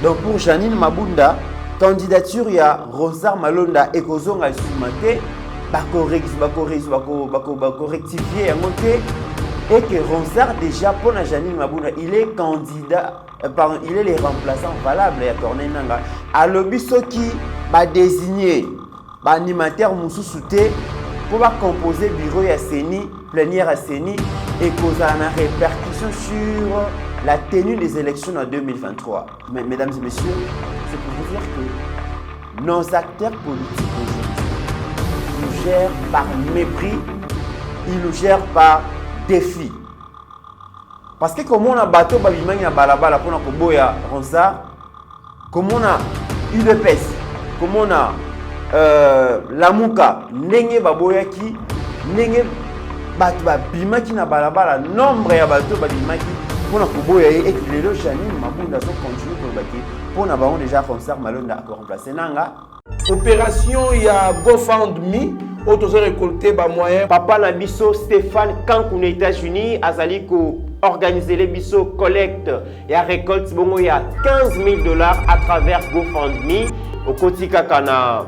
Donc pour Janine Mabunda, candidature il y a Ronsard Malonda et Kozonga Sumate, rectifier un côté et que Ronsard déjà pour Janine Mabunda, il est candidat, il est les remplaçants valables à Corneille Nanga. À l'obiso qui va désigner animateur Moussoussouté pour composer bureau à Séni, plénière à Séni et causer une répercussion sur la tenue des élections en 2023. Mesdames et messieurs, c'est pour vous dire que nos acteurs politiques aujourd'hui nous gèrent par mépris, ils nous gèrent par défi. Parce que comme on a bateau, babimani a balabala pour nous boya Ronsard, comme on a UDPS, comme on a Lamuka, Nenge Baboyaki, Nenge Babimaki na balabala, nombre ya bateau babimaki. Pour nous boya et que les deux Janine Mabunda sont continués pour baki. Pour nous avons déjà Ronsard Malonda à remplacer Nanga. Opération il y a GoFundMe. Autres récolté bas moyens. Papa Nabiso Stéphane Kankou aux États-Unis azali ko organiser les biso collecte et récolte bongo il y a $15,000 à travers GoFundMe au kotika kana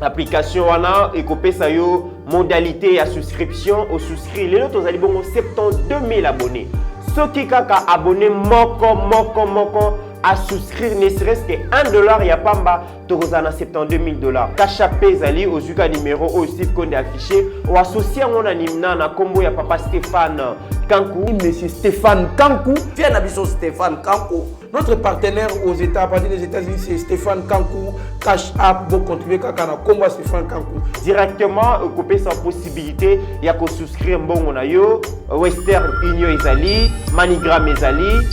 application wana et kopesa yo modalité à souscription au souscrit les autres azali bongo 72 000 abonnés. Ceux qui kaka abonné moko à souscrire ne serait-ce que $1 ya pamba tozana $72,000. Kachapé zali au zuka numéro au Steve Konde affiché ou associé on animna na combo ya papa Stéphane Kankou. Monsieur Stéphane Kankou, viens à biso Stéphane Kankou. Notre partenaire aux États, à partir des États-Unis, c'est Stéphane Kankou. Cash App, vous contribuez à combat Stéphane Kankou. Directement, couper sans possibilité, il y a qu'à souscrire bon yo, Western Union Ezali, Manigram Ezali,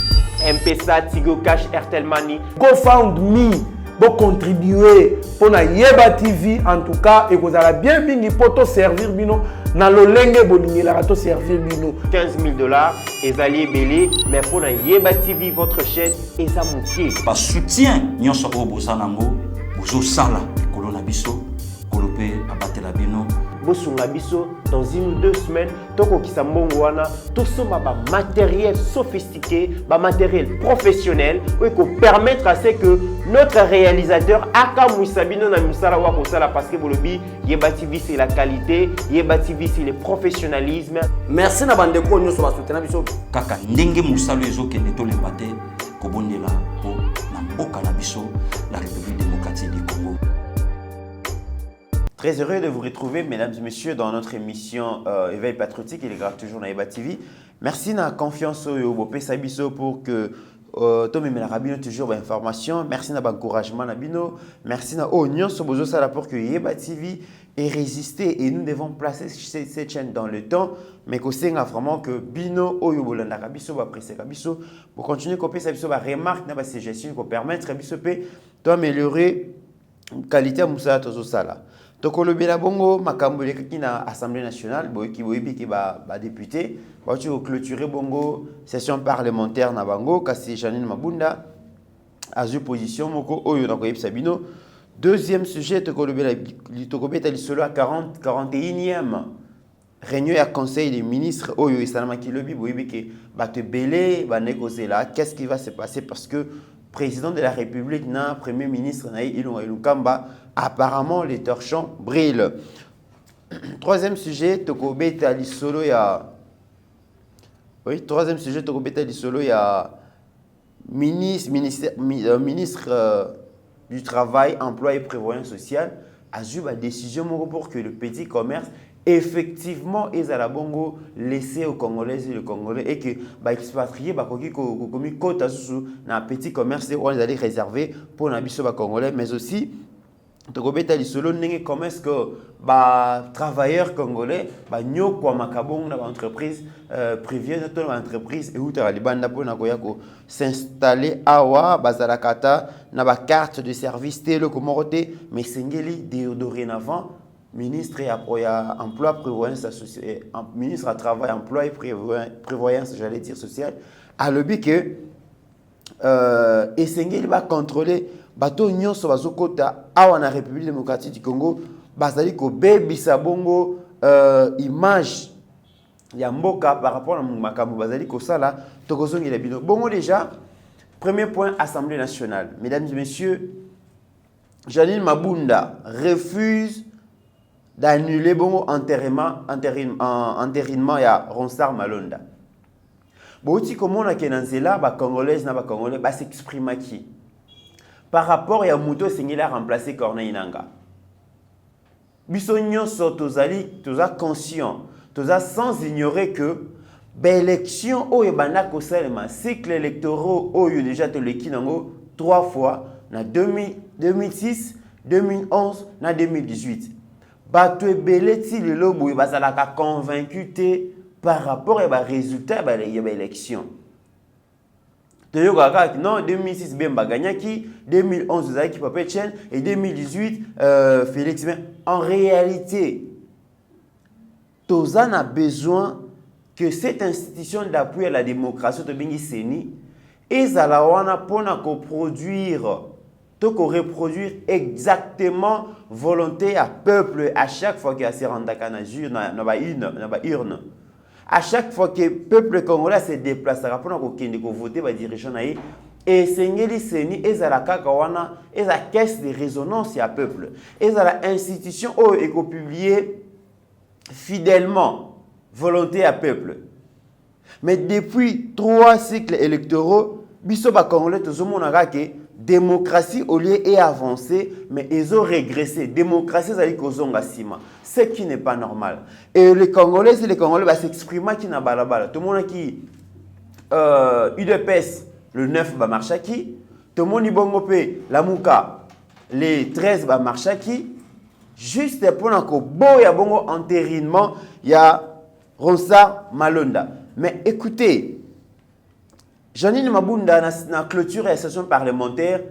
M-Pesa, Tigo Cash, Airtel Money. GoFundMe, vous contribuez pour la Yeba TV en tout cas et vous allez bien bingi pour te servir bino. Na lolenge bolingi la rato servir bino. $15,000 Ezali Belé, mais pour la Yeba TV, votre chaîne, et ça moutier. Par soutien, nous sommes au Bosanango, Bozo Sala, Colona Bisso, Colopé, Abatela Bino. Bosunga biso dans 1 ou 2 semaines toko kisambongo wana to soma ba matériel sophistiqué, ba matériel professionnel pour permettre à ce que notre réalisateur aka muisabino na musala wa kosala parce que bolobi Yeba TV c'est la qualité, Yeba TV c'est le professionnalisme. Merci na bande ko nyo so ba soutenir biso kaka ndenge musalo ezokende to lembate kobondela po na mboka na biso la République démocratique du Congo. Très heureux de vous retrouver, mesdames et messieurs, dans notre émission Éveil patriotique. Il est grave toujours dans Yeba TV. Merci de la confiance au Bopé Sabiso pour que Tom et Rabino toujours d'informations. Merci de l'encouragement Nabino. Merci de l'union pour que Yeba TV ait résisté et nous devons placer cette chaîne dans le temps. Mais que c'est vraiment que Bino Oyobolanda Rabiso va presser Rabiso pour continuer à copier Sabiso va remarquer dans ces gestions pour permettre Rabiso d'améliorer la qualité de Moussa Tozosala. Donc, le Belabongo, Makambo, l'Assemblée nationale, qui va député, va clôturer Bongo, session parlementaire na Bango, Kassi Janine Mabunda, à une position, Moko, Oyo, Nakoyeb Sabino. Deuxième sujet, Tokobeta Lissolo à 41e réunion à conseil des ministres, Oyo et Salamaki Lobi, Boyebeke, va te belé, va négocier là. Qu'est-ce qui va se passer? Parce que président de la République, premier ministre, Ilukamba, apparemment les torchons brillent. Troisième sujet, Tokobeta Lissolo, il y a. Oui, troisième sujet, Tokobeta Lissolo, il y a ministre du Travail, Emploi et Prévoyance sociale, a eu la décision pour que le petit commerce effectivement ils à la bongo laisser aux Congolais et les Congolais et que expatriés comme quota sous na petit commerce on les allait réserver pour na biso ba Congolais mais aussi tokobeta lisolo ndenge comment est-ce que travailleurs congolais nyo kwa makabong na entreprise privée na entreprise et outa libanda pour na koya ko s'installer awa bazalakata na ba carte de service télécomoroté mais sengeli dorénavant ministre et emploi prévoyance associé ministre à travail emploi et prévoyance j'allais dire social a le but que esengeli va contrôler bato nyonso bazokota awa na République démocratique du Congo bazali ko bebisa bongo image ya mboka par rapport à makambo bazali kosala tokozongi la bino. Bon déjà, premier point, Assemblée nationale. Mesdames et messieurs, Janine Mabunda refuse d'annuler bon entérinement ya Ronsard Malonda. Boti komona ke nanzela ba congolaise na ba congolais ba s'exprime qui par rapport à Muto Sengela remplacer Corneille Nangaa. Biso nyonso tozali toza conscient, toza sans ignorer que l'élection oyo banda kosalema cycle électoraux oyo déjà toleki nango 3 fois na 2006, 2011 na 2018. Bato ebele ti lelo boye bazalaka convaincu te par rapport à ba résultat ba élection. Non, 2006 Bemba gagnaki, 2011 Zaki Papetchen et 2018 Félix. Mais en réalité, Tozan a besoin que cette institution d'appui à la démocratie de Bengi Seni et Zalawana pour reproduire exactement volonté à peuple à chaque fois qu'il y a ces randaka na urne. À chaque fois que le peuple congolais se déplace pour voter les dirigeants, et Sengeli Seni et la Kakawana et la caisse de résonance à peuple. Et la institution où est publié fidèlement volonté à peuple. Mais depuis 3 cycles électoraux, Bisoba Congolais, tout le monde a que démocratie au lieu est avancée, mais ils ont régressé. Démocratie, c'est ce qui n'est pas normal. Et les Congolais s'expriment qui n'a pas la balle. Tout le monde qui UDPS le 9 va marcher qui, tout le monde Ibongopé la Mouka les 13 va marcher qui, juste pour que boya bongo entérinement, il y a Ronsard Malonda. Mais écoutez, Janine Mabunda na clôture et la session parlementaire,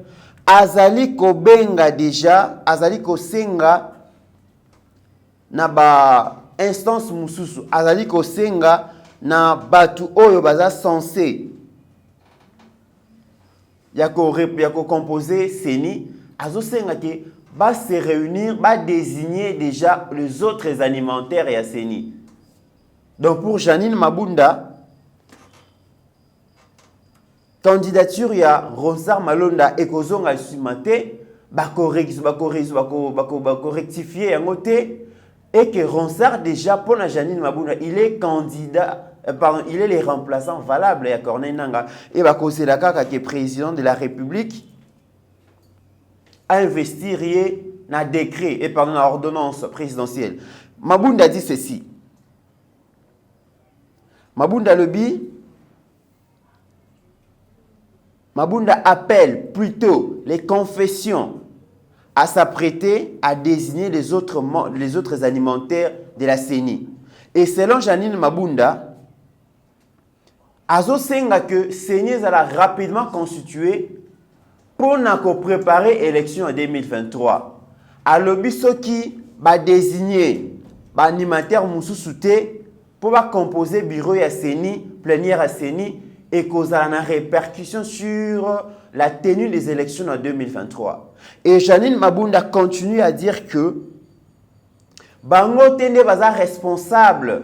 azali ko benga déjà, azali ko senga na ba instance mususu, azali ko senga na batu oyo baza censé yako composer Seni, azo senga ke ba se réunir, ba désigner déjà les autres alimentaires et à Seni. Donc pour Janine Mabunda, candidature ya Ronsard Malonda et Kozonga Sumate, rectifier yango te, et que Ronsard déjà pour la Janine Mabunda, il est candidat, il est les remplaçants valables à Corneille Nangaa et Bakose Lakaka qui est président de la République à investir na décret et pardon na ordonnance présidentielle. Mabunda dit ceci. Mabunda appelle plutôt les confessions à s'apprêter à désigner les autres alimentaires de la CENI. Et selon Janine Mabunda, Azo senga que CENI sera rapidement constitué pour préparer l'élection en 2023. À l'obiso qui va désigner l'animateur Moussoussouté pour composer bureau à CENI, plénière à CENI, et causera une répercussion sur la tenue des élections en 2023. Et Janine Mabunda continue à dire que Bango Tende va être responsable.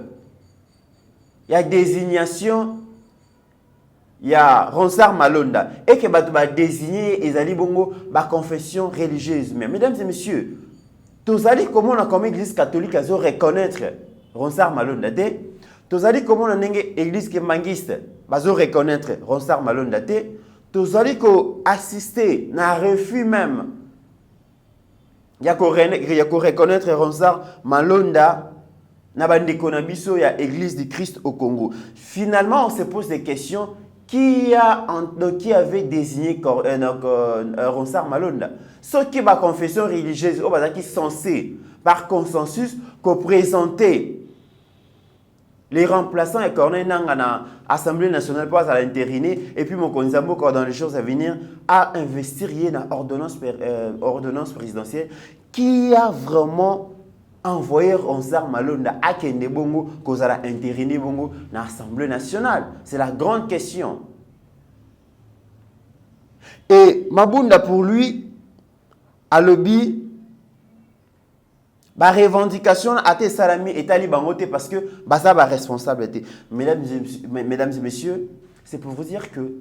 Il y a désignation, il y a Ronsard Malonda. Et que va désigner Ezali Bongo la confession religieuse. Mais mesdames et messieurs, tous allez comment on a comme église catholique à reconnaître Ronsard Malonda. Tous allez comment on a une église qui est mangiste. Bazo reconnaître Ronsard Malonda te, tozali ko assister na refus même. Ya ko reconnaître Ronsard Malonda na bandeko na biso ya Église du Christ au Congo. Finalement, on se pose des questions qui avait désigné Ronsard Malonda. Ceux qui ba confession religieuse au bazaki censé par consensus ko présenter les remplaçants et Corneille Nangaa à l'Assemblée nationale pour l'intériné et puis mon Konzambo dans les choses à venir à investir dans ordonnance présidentielle qui a vraiment envoyé Ronsard Malonda à Kende Bongo cause à l'intériné Bongo dans l'Assemblée nationale. C'est la grande question. Et Mabunda pour lui, à lobby, La revendication a été salami et talibangoté parce que ça va responsabilité. Mesdames et messieurs, c'est pour vous dire que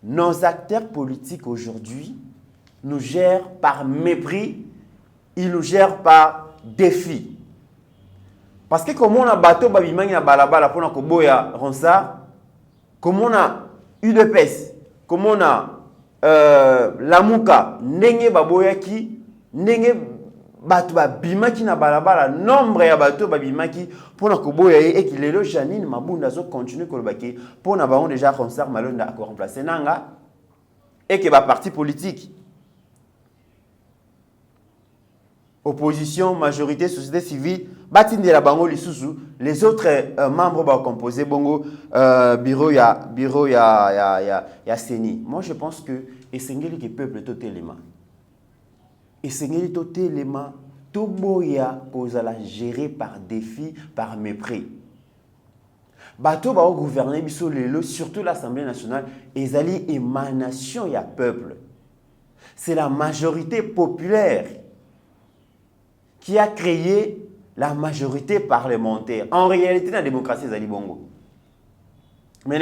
nos acteurs politiques aujourd'hui nous gèrent par mépris, ils nous gèrent par défi. Parce que comme on a bateau babimani na balabala pour na koboya Ronsard, comme on a UDPS, comme on a Lamuka, ndenge baboyaki, ndenge bato babimaki na balabala, nombre ya bato babimaki pour na koboya et que lelo Janine Mabunda zo continue kolobaki pour na baon déjà Ronsard Malonda a remplacer nanga et que ba parti politique opposition, majorité, société civile, batinde la bango lisusu, les autres membres vont composer bongo bureau ya CENI. Moi je pense que essengeli que peuple tout élément. Essengeli tout élément tout boya kozala géré par défi, par mépris. Bato ba gouverner biso lelo surtout l'Assemblée nationale ezali émanation ya peuple. C'est la majorité populaire qui a créé la majorité parlementaire. En réalité, la démocratie, c'est Bongo. Mais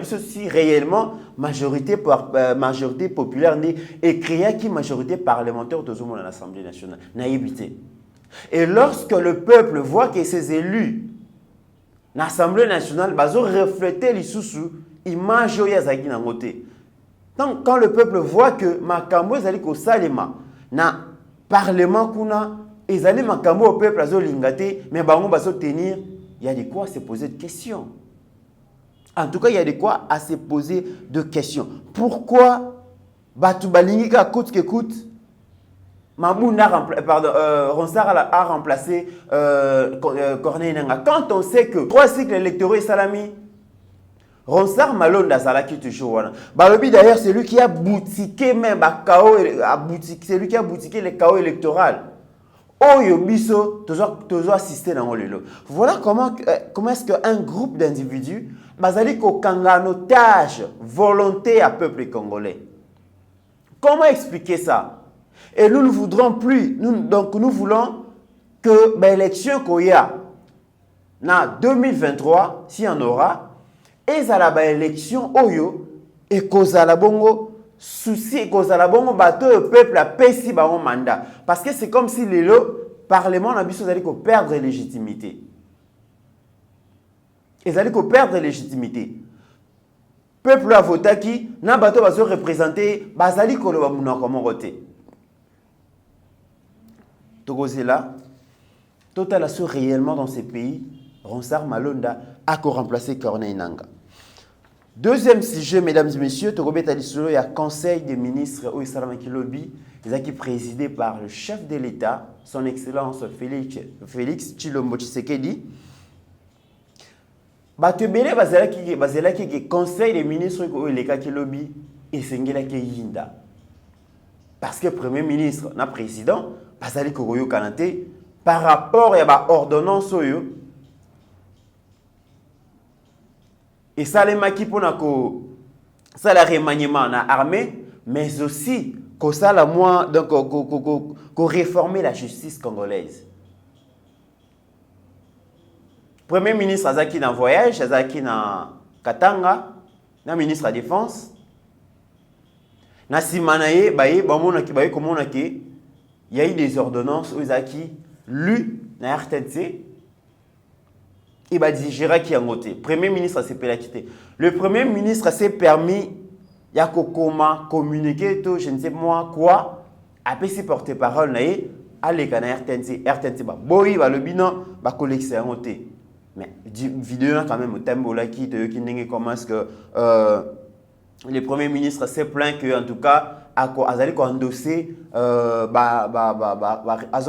si réellement majorité populaire est créée qui majorité parlementaire dans l'Assemblée nationale. Et lorsque le peuple voit que ses élus, l'Assemblée nationale, refléter les sous image de donc quand le peuple voit que Makambo Zali ko Salema na parlement kuna ezali makambo au peuple azolingate mais bango baso tenir, il y a de quoi se poser de questions. En tout cas, il y a de quoi à se poser de questions. Pourquoi batu balingika coûte que coûte Mamouna Ronsard a remplacé Corneille Nangaa. Quand on sait que 3 cycles électoraux et salami Ronsard Malonda Zalaki toujours. Balobi d'ailleurs, c'est lui qui a boutiqué même c'est lui qui a boutiqué les chaos électoraux. Oyo biso toujours assister dans le lot. Voilà comment est-ce qu'un groupe d'individus bazali ko kanga en otage volonté à peuple congolais. Comment expliquer ça? Et nous ne voudrons plus, nous voulons que l'élection qu'il y a en 2023, s'il y en aura, et ça la élection oyo et kozala bongo souci kozala bongo bateau le peuple a pesi ba mandat parce que c'est comme si le parlement na biso zali ko perdre légitimité. Et zali ko perdre légitimité. Peuple a voté qui na bateau va se représenter bazali ko lo ba muna comment voter. Togozela total assaut réellement dans ces pays, Ronsard Malonda a remplacé Corneille Nangaa. Deuxième sujet, mesdames et messieurs, il y a Conseil des ministres au Lobby, qui est présidé par le chef de l'État, son Excellence Félix Tshilombo Tshisekedi. Batebele bazela qui Conseil des ministres au Lobby et Sengela Yinda. Parce que le Premier ministre, le président, bazali Koroyo Kanate, par rapport à l'ordonnance et ça les maquis pour ça la remaniement na armée mais aussi que ça la moins donc qu'on réformer la justice congolaise. Premier ministre Azaki dans voyage, Azaki dans Katanga, na ministre de la défense. Na simanaye baye bamona ki baye komona ki il y a eu des ordonnances aux Azaki lu na RTNC. Il va dire qui a voté. Premier ministre s'est quitter. Le Premier ministre s'est permis, il y a comment communiquer tout, je ne sais moi quoi, après ses porte-parole, à l'écran RTNC, boy, le bilan, va collecter un voté. Mais vidéo quand même au thème qui comment est-ce que le Premier ministre s'est plaint que en tout cas, azali ko endosser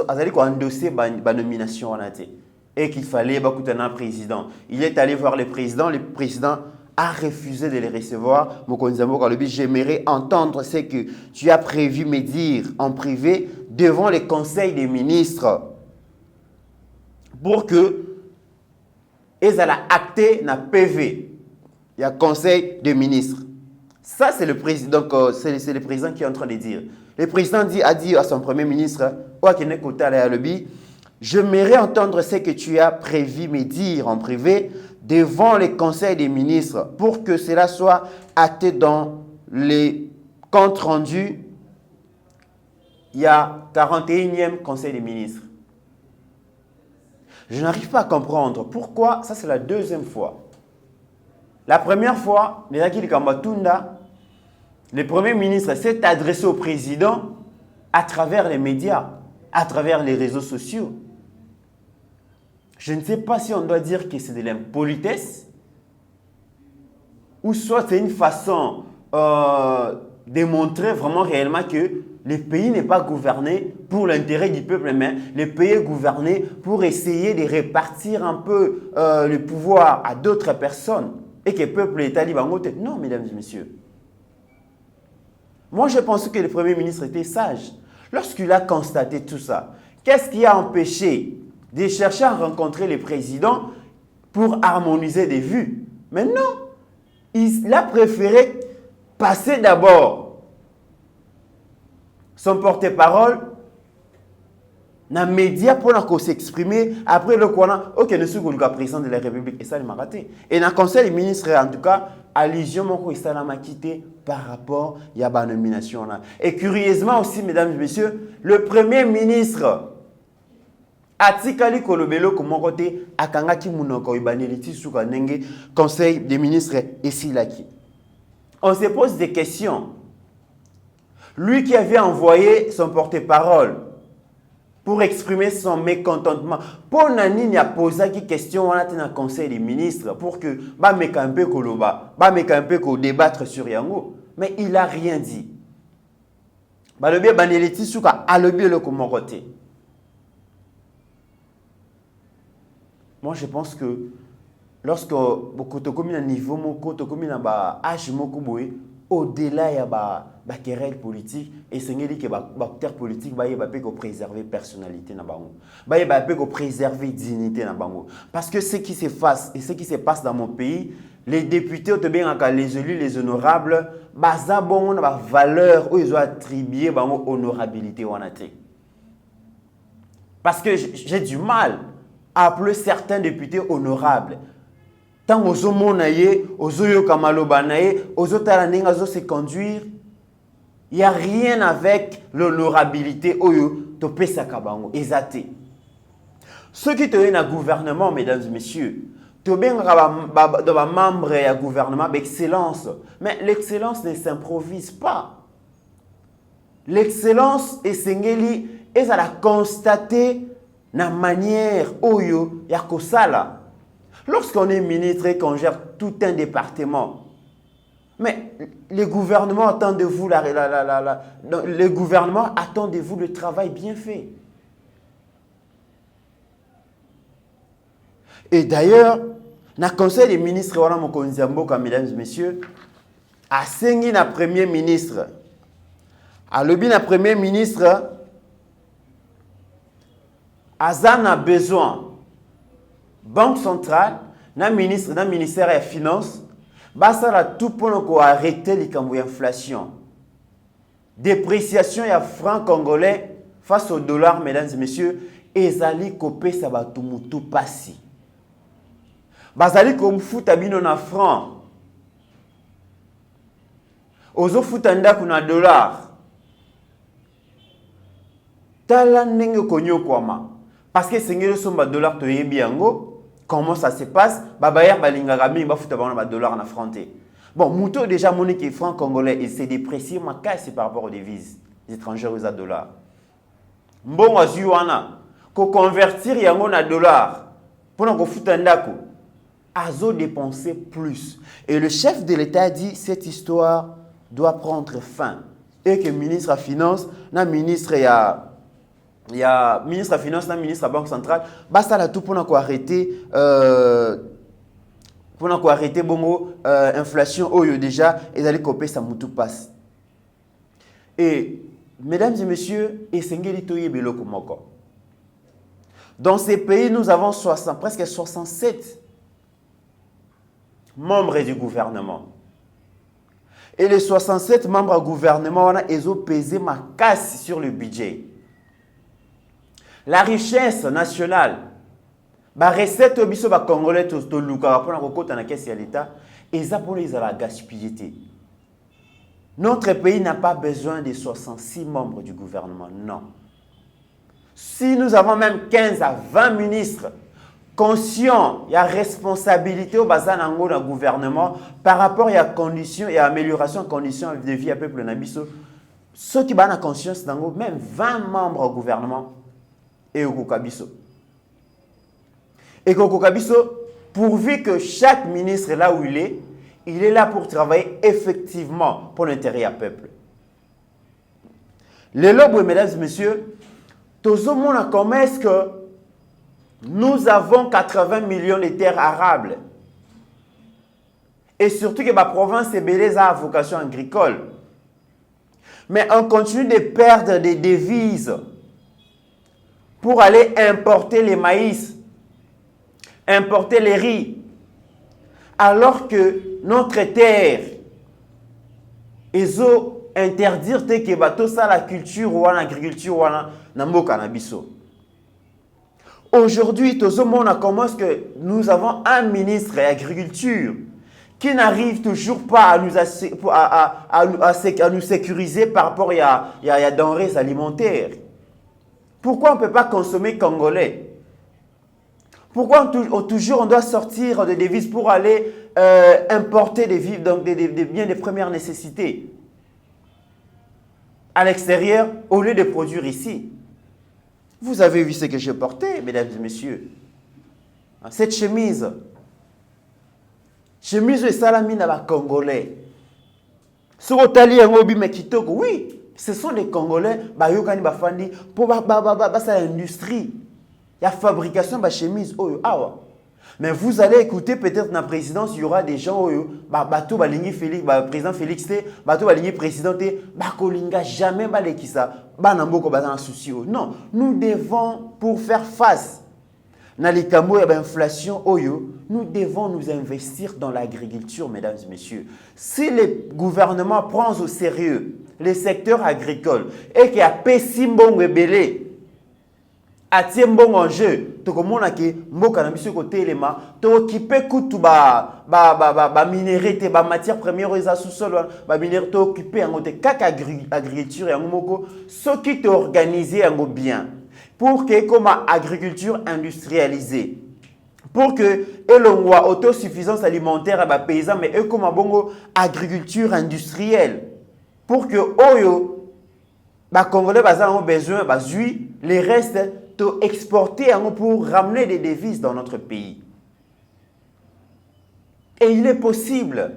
azali ko endosser ba nomination en été. Et qu'il fallait écouter un président. Il est allé voir le président a refusé de les recevoir. J'aimerais entendre ce que tu as prévu me dire en privé devant le Conseil des ministres pour que ils aient acté na PV. Il y a Conseil des ministres. Ça, c'est le président, c'est le président qui est en train de dire. Le président a dit à son Premier ministre, j'aimerais entendre ce que tu as prévu me dire en privé devant les conseils des ministres pour que cela soit acté dans les comptes rendus. Il y a 41e conseil des ministres. Je n'arrive pas à comprendre pourquoi, ça c'est la deuxième fois. La première fois, le Premier ministre s'est adressé au président à travers les médias, à travers les réseaux sociaux. Je ne sais pas si on doit dire que c'est de l'impolitesse ou soit c'est une façon de montrer vraiment réellement que le pays n'est pas gouverné pour l'intérêt du peuple, mais le pays est gouverné pour essayer de répartir un peu le pouvoir à d'autres personnes et que le peuple est libre. Non, mesdames et messieurs. Moi, je pense que le Premier ministre était sage. Lorsqu'il a constaté tout ça, qu'est-ce qui a empêché de chercher à rencontrer le président pour harmoniser des vues? Mais non, il a préféré passer d'abord son porte-parole dans les médias pour s'exprimer. Après le Kwana, ok, nous sommes le président de la République et ça, il m'a raté. Et dans le conseil des ministres, en tout cas, allusion mon ça l'a quitté par rapport à la nomination là. Et curieusement aussi, mesdames et messieurs, le premier ministre atikali kolobelo ko mokote akangaki munoko ibaneliti suka nenge conseil des ministres et silaki. On se pose des questions. Lui qui avait envoyé son porte-parole pour exprimer son mécontentement, pour nani a posé une question dans le conseil des ministres pour que ba mekampe koloba, ba mekampe ko débattre sur yango, mais il a rien dit. Ba le bien baneliti suka alobi le komokote. Moi, je pense que lorsque beaucoup de communes à niveau moko, de communes à âge moko boé, au-delà il y a ba querelle politique et c'est ngeli que ba acteur politique ba yeba pe ko préserver personnalité na bango. Ba yeba pe ko préserver dignité na bango. Parce que ce qui se passe et ce qui se passe dans mon pays, les députés te bien les élus, les honorables, baza bon na ba valeur où ils ont attribué bango honorabilité wanate. Parce que j'ai du mal appeler certains députés honorables. Tant aux monaye, aux yokamalobanaye, aux otalaninga se conduire, il n'y a rien avec l'honorabilité oyo topé sakabango ezate. Ceux qui sont dans le gouvernement, mesdames et messieurs, tu bien dans membre du gouvernement d'excellence, mais l'excellence ne s'improvise pas. L'excellence est singeli et ça l'a constaté na manière oyo ya kosala. Lorsqu'on est ministre et qu'on gère tout un département, mais le gouvernement attend de vous le gouvernement attend de vous le travail bien fait. Et d'ailleurs, na conseil des ministres wana mokonzi mboka, mesdames et messieurs, a sengi na premier ministre. A lobi na premier ministre Azan a besoin Banque centrale, na ministère des Finances, basa la tout pour arrêter l'inflation. Dépréciation ya franc congolais face au dollar, mesdames et messieurs, ezali kopé sabatumutu pasi. Bazali ko mfuta bino na franc. Ozo futanda kuna dollar. Tala ndenge konyo kwama. Parce que c'est le somba dollar to yebiango, comment ça se passe? Babayer balingagami ba futa ba dollar na franc. Bon, muto déjà monique franc congolais et c'est déprécié ma casse par rapport aux devises étrangères aux dollars. Mbongo azuana ko convertir yango na dollar pour na ko futa ndako azo dépenser plus. Et le chef de l'État dit cette histoire doit prendre fin et que ministre des Finances, na ministre il y a ministre des Finances, ministre de la Banque centrale, basta la tout pour arrêter bongo inflation oyo déjà et d'aller copier ça mutu passe. Et mesdames et messieurs, esengeli toye beloko moko. Dans ces pays, nous avons presque 67 membres du gouvernement. Et les 67 membres du gouvernement, ils ont pesé ma casse sur le budget. La richesse nationale, la recette au biso ba congolais to luka pour la kokota na caisse ya l'État, et ça pour les la gaspillité. Notre pays n'a pas besoin de 66 membres du gouvernement, non. Si nous avons même 15 à 20 ministres conscients, il y a responsabilité au bazar nango dans le gouvernement par rapport à conditions et à amélioration de conditions de vie à peuple nabiso. Ceux qui ont la conscience nango, même 20 membres au gouvernement et au Kokabiso. Et au Kokabiso, pourvu que chaque ministre là où il est là pour travailler effectivement pour l'intérêt du peuple. Les lobes, mesdames et messieurs, tout le monde comment est-ce que nous avons 80 millions de terres arables. Et surtout que la province est belle à vocation agricole. Mais on continue de perdre des devises pour aller importer les maïs, importer les riz. Alors que notre terre, ils ont interdire que bateau ça la culture ou l'agriculture ou na biso. Aujourd'hui, tout le monde commence que nous avons un ministre de l'agriculture qui n'arrive toujours pas à nous sécuriser par rapport à denrées alimentaires. Pourquoi on ne peut pas consommer congolais? Pourquoi toujours on doit sortir des devises pour aller importer des biens de première nécessité à l'extérieur au lieu de produire ici? Vous avez vu ce que je portais, mesdames et messieurs. Cette chemise est salamine à Congolais. Sur Otali oui, ce sont des Congolais pour l'industrie. Il y a fabrication de chemise. Mais vous allez écouter peut-être dans la présidence, il y aura des gens bateau balingi Félix, président Félix T, bateau balingi président T, bakolinga jamais balekisa, banamboko bazana souci. Non, nous devons pour faire face à l'inflation nous devons nous investir dans l'agriculture, mesdames et messieurs. Si le gouvernement prend au sérieux les secteurs agricoles et qu'il y a Pessimbongo et Belé atie mbongo en jeu, to komona ke mboka na biso ko telema, to occuper kutu ba minéralité, ba matière première eza sous-sol, ba minéralité to occuper en te kaka agriculture et en moko, ce qui te organiser en bien pour que comme agriculture industrialisée. Pour que elongwa autosuffisance alimentaire à ba paysan mais comme bongo agriculture industrielle. Pour que oyo ba congolais bazan ont besoin ba zui les restes exporter pour ramener des devises dans notre pays. Et il est possible.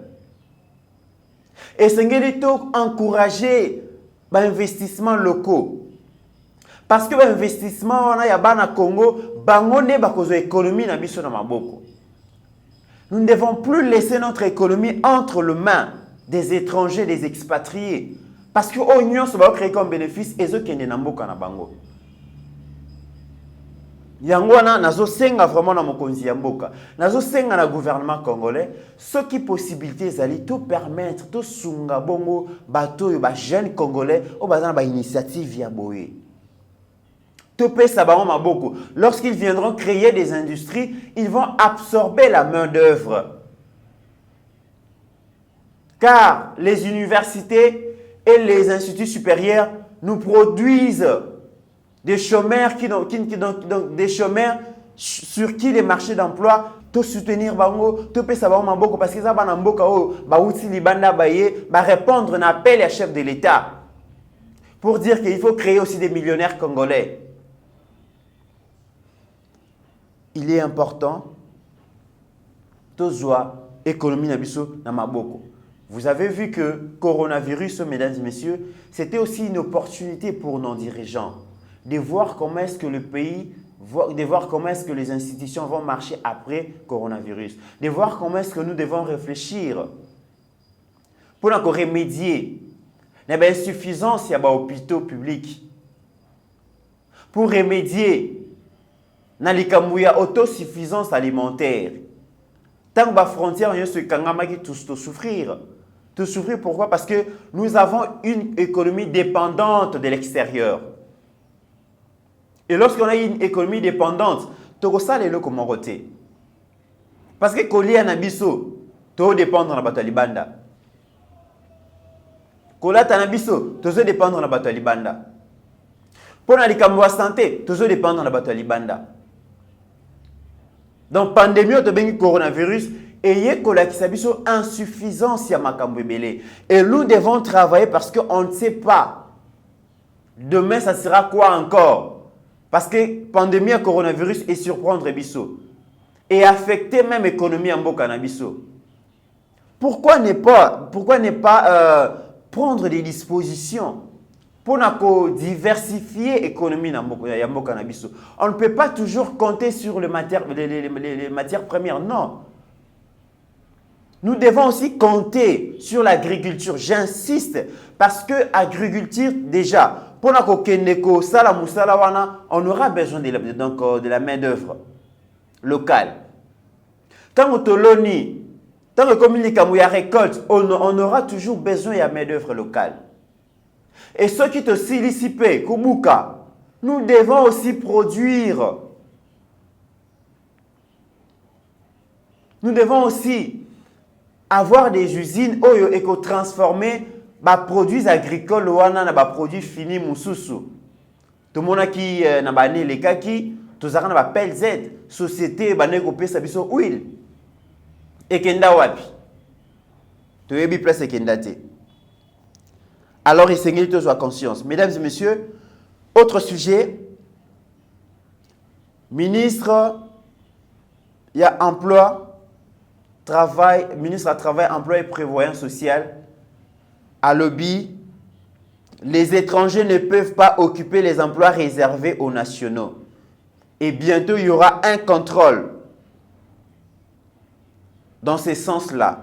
Et c'est encourager les investissements locaux. Parce que l'investissement au Congo, économie nous ne devons plus laisser notre économie entre les mains des étrangers, des expatriés. Parce que l'Union se va créer comme bénéfice et ceux qui sont dans bango. Yangwana nazo senga vraiment na mokonzi ya mboka nazo senga na gouvernement congolais ce qui possibilité zali tout permettre tout sunga bongo bato yo ba jeunes congolais o bazana ba initiative ya boye to pesa ba maboko lorsqu'ils viendront créer des industries ils vont absorber la main d'œuvre car les universités et les instituts supérieurs nous produisent des chômeurs des chômeurs sur qui les marchés d'emploi to soutenir bango to pesa ba maboko parce que ça ba na mboka o ba uti libanda baye ba répondre à appel à chef de l'État pour dire qu'il faut créer aussi des millionnaires congolais. Il est important to zoa économie na biso na maboko. Vous avez vu que coronavirus, mesdames et messieurs, c'était aussi une opportunité pour nos dirigeants de voir comment est-ce que le pays, de voir comment est-ce que les institutions vont marcher après coronavirus, de voir comment est-ce que nous devons réfléchir pour remédier à l'insuffisance des hôpitaux publics, pour remédier à l'autosuffisance alimentaire. Tant que les frontières sont souffrir. Tout souffrir pourquoi? Parce que nous avons une économie dépendante de l'extérieur. Et lorsqu'on a une économie dépendante, tu as ça les comment côté. Parce que Kolia Nabiso, tu dépendre de la Libanda. Kola Tanabiso, tu dois dépendre de la Libanda. Pour la santé, tu dois dépendre de la Libanda. Donc, pandémie, tu as bien coronavirus, et il y a une insuffisance à Makambébélé. Et nous devons travailler parce qu'on ne sait pas. Demain, ça sera quoi encore? Parce que pandémie à coronavirus est surprendre Bisso. Et affecter même l'économie en Bokanabiso. Pourquoi ne pas prendre des dispositions pour diversifier l'économie en Bokanabiso? On ne peut pas toujours compter sur les matières premières, non. Nous devons aussi compter sur l'agriculture. J'insiste, parce que l'agriculture, déjà, pour on aura besoin de la main-d'œuvre locale. Quand on communique à la récolte, on aura toujours besoin de la main-d'œuvre locale. Et ceux qui te silicipent, Kubuka, nous devons aussi produire. Nous devons aussi avoir des usines où transformer les produits agricoles ou les produits finis mususu. Tout le monde qui n'a pas les kaki, tout ça n'a pas Z, société baneko pesa biso huile. Et kenda wapi. Tu es bien place kenda te. Alors il s'engage tous à conscience. Mesdames et messieurs, autre sujet. Ministre, il y a emploi. Travail, ministre à Travail, Emploi et Prévoyance Sociale, à lobby, les étrangers ne peuvent pas occuper les emplois réservés aux nationaux. Et bientôt, il y aura un contrôle dans ce sens-là.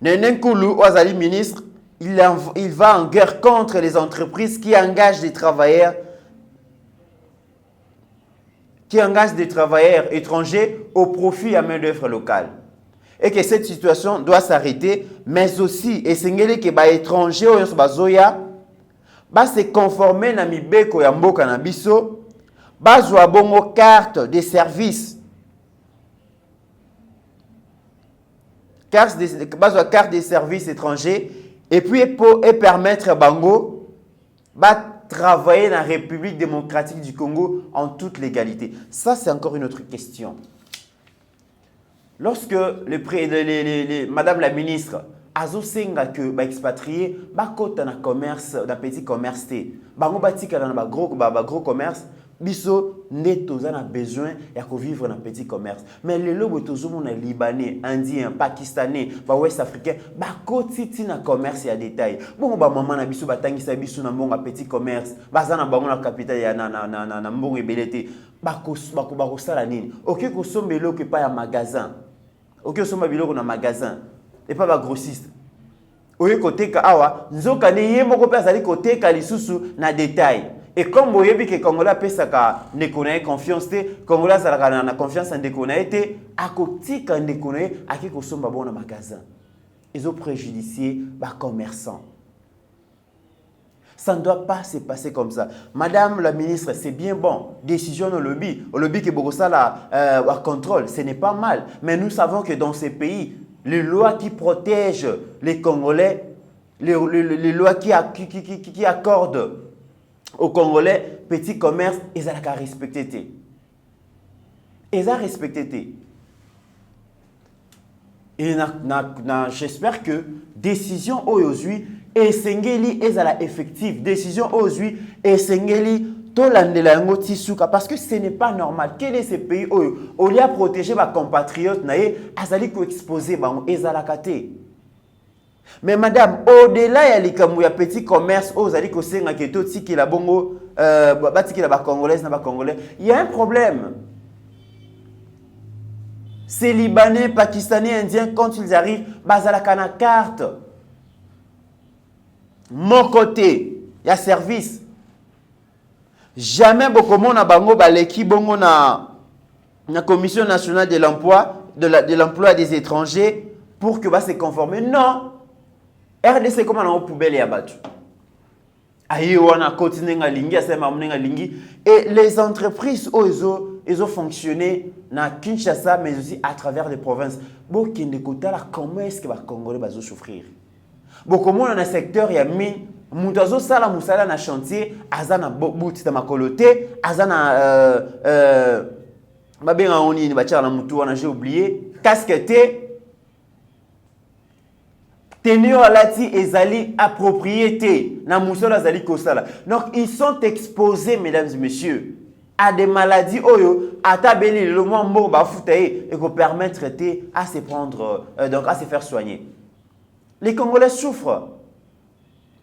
Nenenkoulou, Ouazali, ministre, il va en guerre contre les entreprises qui engagent des travailleurs étrangers au profit à main-d'œuvre locale. Et que cette situation doit s'arrêter, mais aussi, et c'est que les étrangers se conformer à mibeko ya mboka na biso, bazwa bongo carte de service. Carte de service étranger, et puis pour permettre bango, travailler dans la République démocratique du Congo en toute légalité. Ça, c'est encore une autre question. Lorsque Madame la ministre a dit que les expatriés sont dans le petit commerce, ils sont dans le gros commerce, biso neto a besoin de vivre dans le petit commerce. Mais les Libanais, Indiens, Pakistanais, Ouest Africains, ils dans le commerce à détail. Bon, maman na biso batangisa biso na mbonga petit commerce, bazana bango na capitale na mbongo ebelete, bakosala nini? OK ko sombelo ke pa ya magasin. OK somba biloko na magasin et pas ba grossiste. Oye koteka awa, nzoka ne ye moko pe azali koteka lisusu na détail. Et comme vous voyez que les Congolais ont confiance, les Congolais ont confiance en des à côté de des Congolais, à qui ils sont dans le magasin. Ils ont préjudicié les commerçants. Ça ne doit pas se passer comme ça. Madame la ministre, c'est bien bon. Décision au lobby qui est ça contrôle, ce n'est pas mal. Mais nous savons que dans ces pays, les lois qui protègent les Congolais, les lois qui accordent aux Congolais, petit commerce, ils ont respecté. Ils ont respecté. Et j'espère que décision aujourd'hui est effective. Décision aujourd'hui est parce que ce n'est pas normal. Quel est ce pays où on a protégé les compatriotes, ils ont exposé les alakaté. Mais madame, au-delà il y a petit commerce, il y a un problème. Ces Libanais, Pakistanais, Indiens, quand ils arrivent, bazalaka na carte. Mon côté, il y a service. Jamais beaucoup de monde bango baleki bongo na Commission nationale de l'emploi des étrangers pour que va se conformer. Non. RDC comme on a poubelle et abattu. aye wana continue ngalingi asema ngalingi et les entreprises ils ont fonctionné na Kinshasa mais aussi à travers les provinces. Bon kende kotala comment est-ce que les Congolais vont souffrir. Bon comment dans le secteur ya mine mutazo sala musala na chantier azana buti ta makolote azana babenga oni ni bacha na mutu wana j'ai oublié casquette tenir lati ezali à propriété na musala zali kosala. Donc ils sont exposés mesdames et messieurs à des maladies oyo atabeli le moins mort ba futaye et ko permettre à se prendre donc à se faire soigner. Les Congolais souffrent.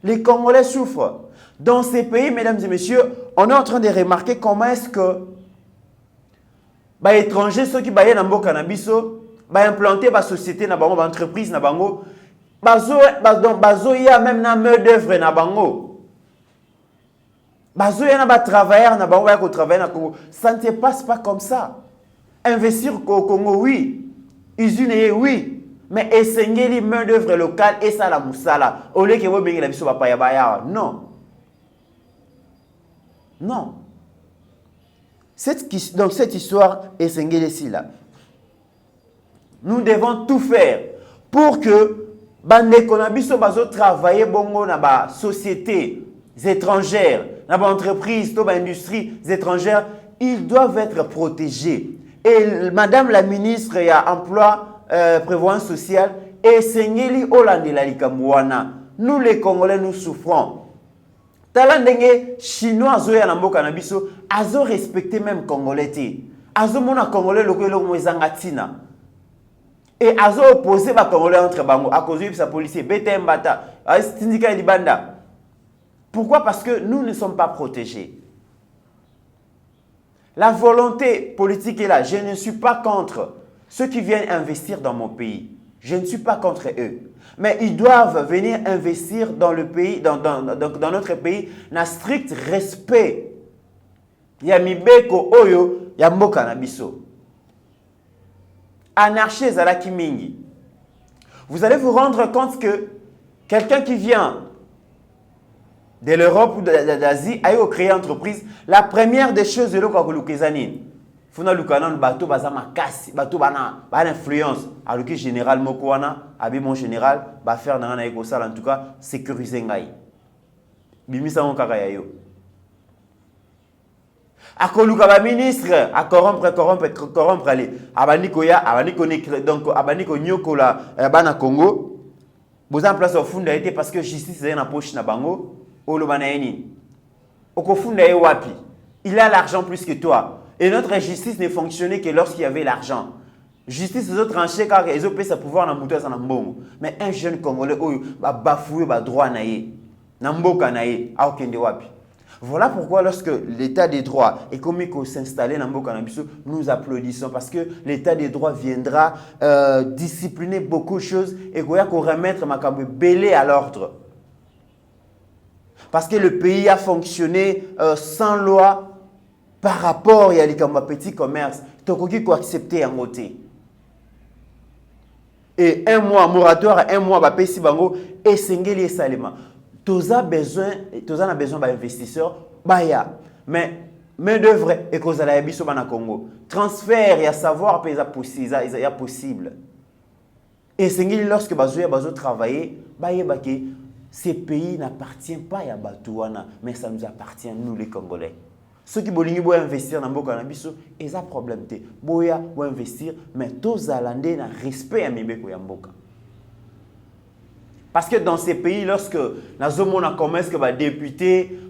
Les Congolais souffrent. Dans ces pays, mesdames et messieurs, on est en train de remarquer comment est-ce que les étrangers, ceux qui baillent dans le cannabis, implanter la société, l'entreprise, il y a même une main d'œuvre dans bango. Il y a des travailleurs qui travaillent au Congo. Ça ne se passe pas comme ça. Investir au Congo, oui. Usine, oui. Mais essayez main d'œuvre locale et ça la moussala. Au lieu que vous ayez la biso baya. Non. Non. Donc cette histoire, essayez ici là. Nous devons tout faire pour que bande konabiso bazo travailler bongo na ba sociétés étrangères, na ba entreprises, na ba industries étrangères, ils doivent être protégés. Et madame la ministre y a emploi prévoyance sociale et Sengeli Olandela likamwana. Nous les Congolais nous souffrons. Talandenge chinois zoya na mboka na biso azo respecter même Congolais ti. Azo mona Congolais lokelo mwezanga tina. Et azo opposé ba Congolais entre bango à cause de sa policier BTM bata syndicat libanda. Pourquoi? Parce que nous ne sommes pas protégés. La volonté politique est là. Je ne suis pas contre ceux qui viennent investir dans mon pays. Je ne suis pas contre eux. Mais ils doivent venir investir dans le pays, dans notre pays, dans strict respect. Yamibeko oyo, yamoka na biso. Anarchie zalaki mingi. Vous allez vous rendre compte que quelqu'un qui vient de l'Europe ou de l'Asie a créé une entreprise. La première des choses, c'est le Kakulukezanine. Funa lukana bateau baza makasi bateau bana influence alors que général moko wana abi mon général ba faire na eko sala en tout cas sécuriser ngai bimisa on kaka yayo akoluka ba ministre a corrompre ali abani koya abani connecter donc abani ko nyokola bana Congo boza en place au funda été parce que justice est na poche na bango olo bana yeni okofunda ye wapi il a l'argent plus que toi. Et notre justice ne fonctionnait que lorsqu'il y avait l'argent. Justice, les autres tranchés car ils ont payé sa pouvoir dans le moteur. Mais un jeune Congolais, il va bafouer le droit. Voilà pourquoi lorsque l'état des droits est comme il s'installer dans le nous applaudissons parce que l'état des droits viendra discipliner beaucoup de choses et qu'on remettre ma belé à l'ordre. Parce que le pays a fonctionné sans loi. Par rapport à un petit commerce, tu as accepter un moté. Et un mois moratoire, un mois va payer si bango et sengeli et salima. Tu as besoin d'investisseurs, baya. Mais main d'œuvre et cause à la biso bana Congo. Transfert et à savoir il y a possible. Et sengeli lorsque bazo travailler, baya baki ces pays n'appartiennent pas à Batouana, mais ça nous appartient nous les Congolais. Ceux qui veulent investir dans le cannabis, ils ont un problème. Ils veulent investir, mais tous les gens ont respect à Mibeko Yamboka. Parce que dans ces pays, lorsque nous avons commencé que les députés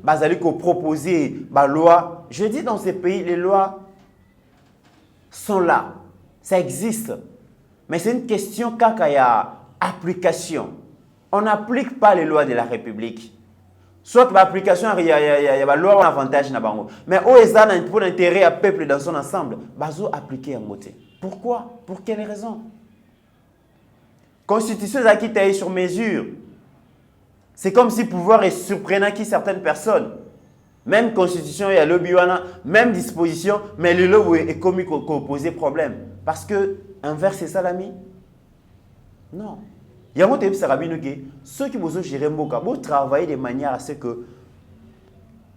ont proposé la loi, je dis dans ces pays, les lois sont là. Ça existe. Mais c'est une question quand il y a application. On n'applique pas les lois de la République. Soit l'application, il y a la loi en avantage. Mais où est-ce que pour l'intérêt à peuple dans son ensemble, bazo appliquer en moté. Pourquoi? Pour quelle raison? Constitution qui taille sur mesure. C'est comme si pouvoir est surprenant qui certaines personnes. Même constitution, il y a le biwana, même disposition, mais le lot est commis qu'on posait problème. Parce que inverser ça l'ami? Non. Il y a un ceux qui vous gérer Mboka, vous travaillez de manière à ce que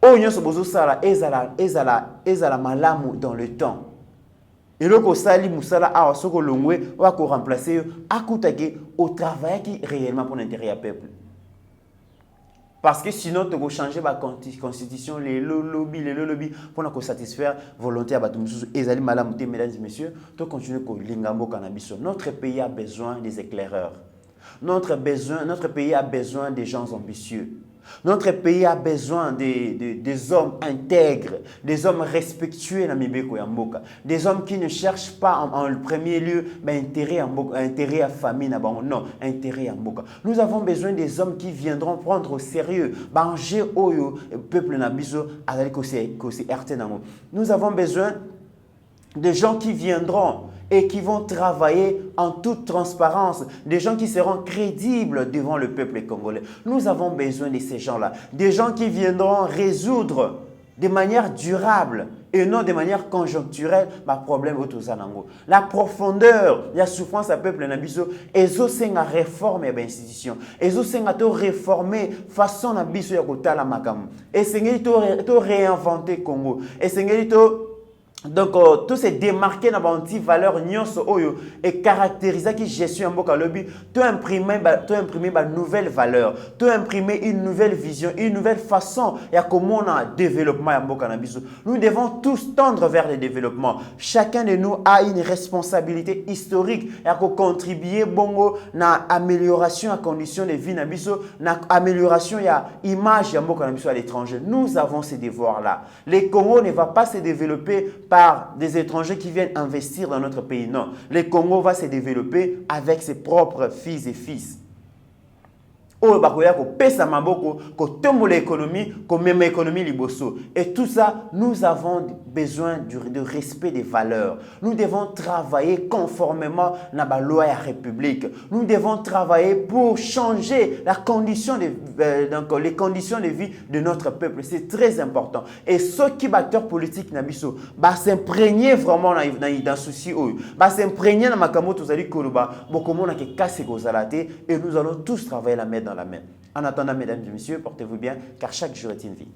oyo nyonso bozosala ezala malamu dans le temps. Et là, quand sali musala a soko longwe wa ko remplacer akutake au travail qui réellement pour l'intérêt du peuple. Parce que sinon tu vas changer la constitution les lobby pour nous satisfaire volonté à batumusu ezali malamu te mesdames et messieurs, tu continuer ko lingambo cannabis. Notre pays a besoin des éclaireurs. Notre pays a besoin des gens ambitieux. Notre pays a besoin des hommes intègres, des hommes respectueux dans Mibeko ya mboka, des hommes qui ne cherchent pas en premier lieu intérêt à famille, non, intérêt à mboka. Nous avons besoin des hommes qui viendront prendre au sérieux banger oyo peuple na biso azali ko se RT nango. Nous avons besoin de gens qui viendront et qui vont travailler en toute transparence, des gens qui seront crédibles devant le peuple congolais. Nous avons besoin de ces gens-là, des gens qui viendront résoudre de manière durable et non de manière conjoncturelle les problèmes autour de Zanango. La profondeur, la souffrance à peuple nabiso, et à réformer les institutions, et à réformer façon nabiso ya kotala makamu, et to réinventer Congo, et donc, tout se démarquer dans une valeur nyonso oyo et caractériser qui gestion en boka lobby, tu imprimer une nouvelle valeur, tu imprimer une nouvelle vision, une nouvelle façon et à comment on a développement en boka nabiso. Nous devons tous tendre vers le développement. Chacun de nous a une responsabilité historique et à contribuer bongo na amélioration à conditions de vie nabiso, na amélioration ya image en boka nabiso à l'étranger. Nous avons ces devoirs là. Le Congo ne va pas se développer par des étrangers qui viennent investir dans notre pays. Non, le Congo va se développer avec ses propres fils et fils. Et tout ça, nous avons besoin de respect des valeurs. Nous devons travailler conformément à la loi et la République. Nous devons travailler pour changer la condition les conditions de vie de notre peuple. C'est très important. Et ceux qui acteurs politiques nabiso, s'imprégner vraiment dans souci, s'imprégner dans makamoto zali koloba, bokomona ke kase kozalate, et nous allons tous travailler la main dans la main. En attendant, mesdames et messieurs, portez-vous bien, car chaque jour est une vie.